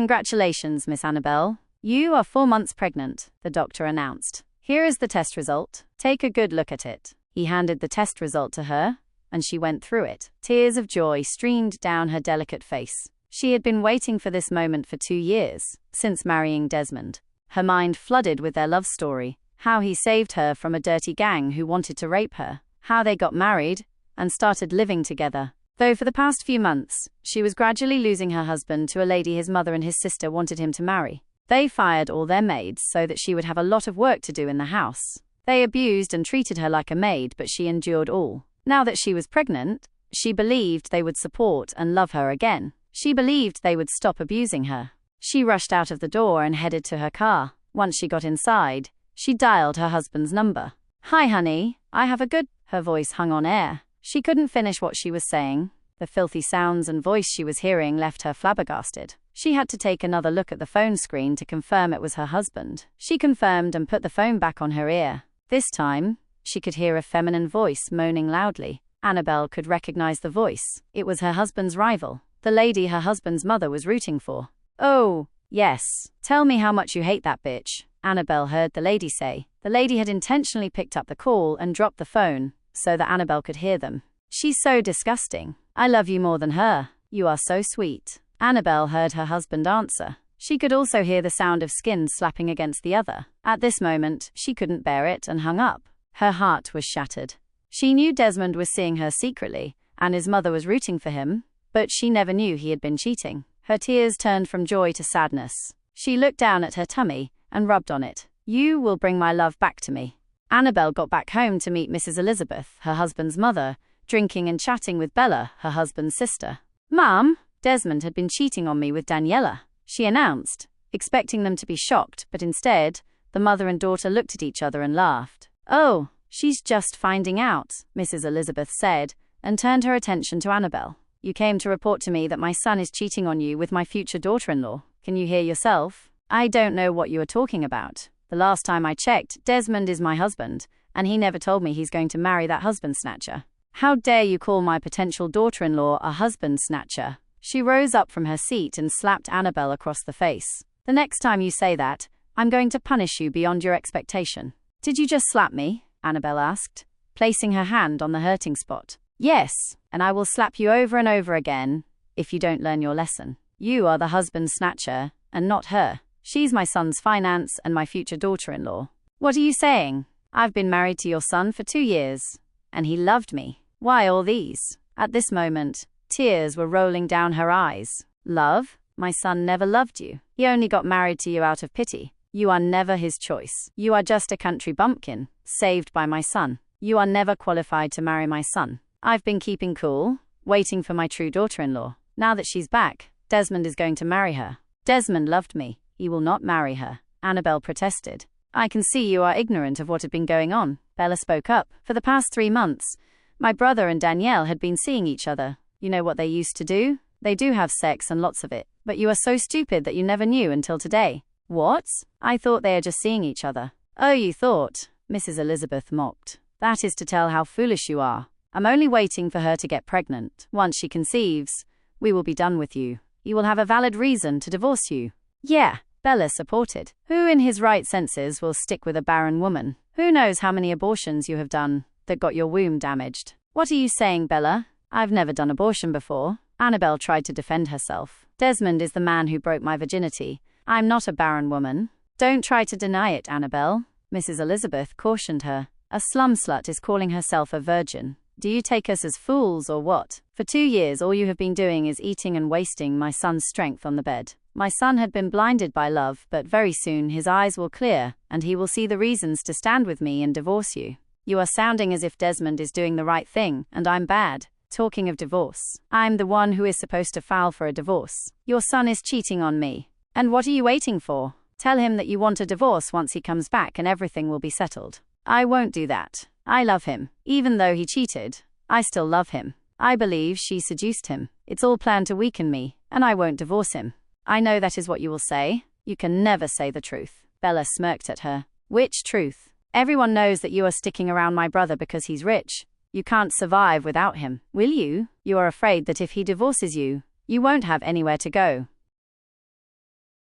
Congratulations, Miss Anabel. You are 4 months pregnant, the doctor announced. Here is the test result. Take a good look at it. He handed the test result to her, and she went through it. Tears of joy streamed down her delicate face. She had been waiting for this moment for 2 years, since marrying Desmond. Her mind flooded with their love story, how he saved her from a dirty gang who wanted to rape her, how they got married and started living together. Though for the past few months, she was gradually losing her husband to a lady his mother and his sister wanted him to marry. They fired all their maids so that she would have a lot of work to do in the house. They abused and treated her like a maid, but she endured all. Now that she was pregnant, she believed they would support and love her again. She believed they would stop abusing her. She rushed out of the door and headed to her car. Once she got inside, she dialed her husband's number. "Hi, honey, I have a good..." Her voice hung on air. She couldn't finish what she was saying. The filthy sounds and voice she was hearing left her flabbergasted. She had to take another look at the phone screen to confirm it was her husband. She confirmed and put the phone back on her ear. This time, she could hear a feminine voice moaning loudly. Anabel could recognize the voice. It was her husband's rival, the lady her husband's mother was rooting for. "Oh, yes. Tell me how much you hate that bitch," Anabel heard the lady say. The lady had intentionally picked up the call and dropped the phone, so that Anabel could hear them. "She's so disgusting. I love you more than her. You are so sweet." Anabel heard her husband answer. She could also hear the sound of skin slapping against the other. At this moment, she couldn't bear it and hung up. Her heart was shattered. She knew Desmond was seeing her secretly, and his mother was rooting for him, but she never knew he had been cheating. Her tears turned from joy to sadness. She looked down at her tummy and rubbed on it. "You will bring my love back to me." Anabel got back home to meet Mrs. Elizabeth, her husband's mother, drinking and chatting with Bella, her husband's sister. "Mom, Desmond had been cheating on me with Daniela," she announced, expecting them to be shocked, but instead, the mother and daughter looked at each other and laughed. "Oh, she's just finding out," Mrs. Elizabeth said, and turned her attention to Anabel. "You came to report to me that my son is cheating on you with my future daughter-in-law. Can you hear yourself? I don't know what you are talking about. The last time I checked, Desmond is my husband, and he never told me he's going to marry that husband snatcher. How dare you call my potential daughter-in-law a husband snatcher?" She rose up from her seat and slapped Anabel across the face. "The next time you say that, I'm going to punish you beyond your expectation." "Did you just slap me?" Anabel asked, placing her hand on the hurting spot. "Yes, and I will slap you over and over again if you don't learn your lesson. You are the husband snatcher, and not her. She's my son's finance and my future daughter-in-law." "What are you saying? I've been married to your son for 2 years, and he loved me. Why all these?" At this moment, tears were rolling down her eyes. "Love? My son never loved you. He only got married to you out of pity. You are never his choice. You are just a country bumpkin, saved by my son. You are never qualified to marry my son. I've been keeping cool, waiting for my true daughter-in-law. Now that she's back, Desmond is going to marry her. Desmond loved me. He will not marry her." Anabel protested. "I can see you are ignorant of what had been going on," Bella spoke up. "For the past 3 months, my brother and Danielle had been seeing each other. You know what they used to do? They do have sex and lots of it. But you are so stupid that you never knew until today." "What? I thought they are just seeing each other." "Oh, you thought?" Mrs. Elizabeth mocked. "That is to tell how foolish you are. I'm only waiting for her to get pregnant. Once she conceives, we will be done with you. You will have a valid reason to divorce you." "Yeah," Bella supported. "Who in his right senses will stick with a barren woman? Who knows how many abortions you have done that got your womb damaged?" "What are you saying, Bella? I've never done abortion before." Anabel tried to defend herself. "Desmond is the man who broke my virginity. I'm not a barren woman." "Don't try to deny it, Anabel," Mrs. Elizabeth cautioned her. "A slum slut is calling herself a virgin. Do you take us as fools or what? For 2 years all you have been doing is eating and wasting my son's strength on the bed. My son had been blinded by love, but very soon his eyes will clear, and he will see the reasons to stand with me and divorce you. You are sounding as if Desmond is doing the right thing, and I'm bad. Talking of divorce, I'm the one who is supposed to file for a divorce. Your son is cheating on me. And what are you waiting for? Tell him that you want a divorce once he comes back and everything will be settled." "I won't do that. I love him. Even though he cheated, I still love him. I believe she seduced him. It's all planned to weaken me, and I won't divorce him." "I know that is what you will say. You can never say the truth." Bella smirked at her. "Which truth? Everyone knows that you are sticking around my brother because he's rich. You can't survive without him, will you? You are afraid that if he divorces you, you won't have anywhere to go.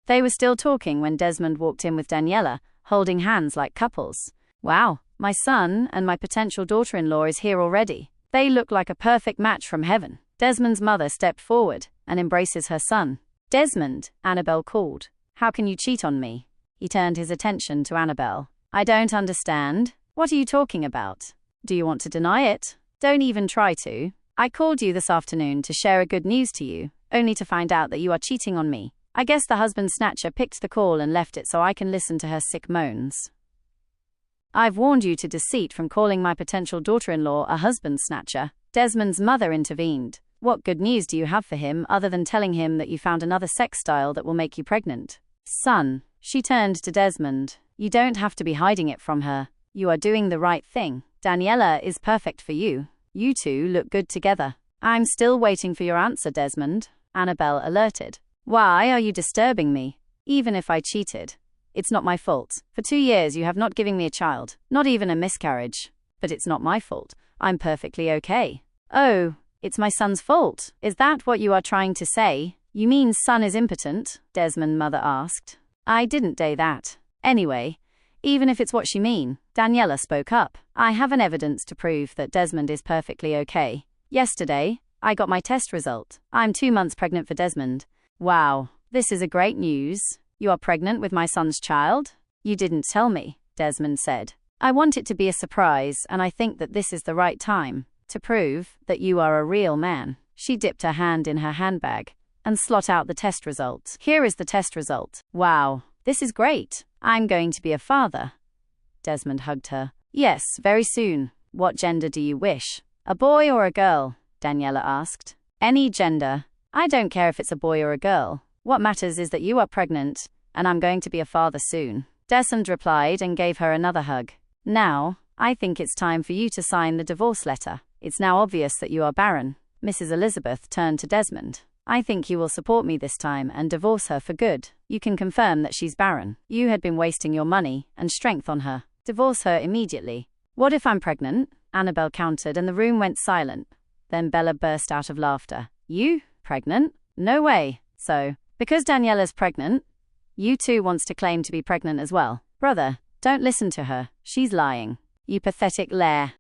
They were still talking when Desmond walked in with Daniela, holding hands like couples. Wow, my son and my potential daughter-in-law is here already. They look like a perfect match from heaven. Desmond's mother stepped forward and embraces her son. Desmond, Anabel called. How can you cheat on me? He turned his attention to Anabel. I don't understand. What are you talking about? Do you want to deny it? Don't even try to. I called you this afternoon to share a good news to you, only to find out that you are cheating on me. I guess the husband snatcher picked the call and left it so I can listen to her sick moans. I've warned you to deceit from calling my potential daughter-in-law a husband snatcher. Desmond's mother intervened. What good news do you have for him other than telling him that you found another sex style that will make you pregnant? Son, she turned to Desmond. You don't have to be hiding it from her. You are doing the right thing. Daniela is perfect for you. You two look good together. I'm still waiting for your answer, Desmond, Anabel alerted. Why are you disturbing me? Even if I cheated, it's not my fault. For 2 years you have not given me a child, not even a miscarriage. But it's not my fault. I'm perfectly okay. Oh, it's my son's fault. Is that what you are trying to say? You mean son is impotent? Desmond's mother asked. I didn't say that. Anyway, even if it's what she mean, Daniela spoke up. I have an evidence to prove that Desmond is perfectly okay. Yesterday, I got my test result. I'm 2 months pregnant for Desmond. Wow, this is a great news. You are pregnant with my son's child? You didn't tell me, Desmond said. I want it to be a surprise, and I think that this is the right time to prove that you are a real man. She dipped her hand in her handbag and slot out the test result. Here is the test result. Wow, this is great. I'm going to be a father. Desmond hugged her. Yes, very soon. What gender do you wish? A boy or a girl? Daniela asked. Any gender. I don't care if it's a boy or a girl. What matters is that you are pregnant, and I'm going to be a father soon. Desmond replied and gave her another hug. Now, I think it's time for you to sign the divorce letter. It's now obvious that you are barren. Mrs. Elizabeth turned to Desmond. I think you will support me this time and divorce her for good. You can confirm that she's barren. You had been wasting your money and strength on her. Divorce her immediately. What if I'm pregnant? Anabel countered and the room went silent. Then Bella burst out of laughter. You? Pregnant? No way. So, because Daniela's pregnant, you too wants to claim to be pregnant as well. Brother, don't listen to her. She's lying. You pathetic lair.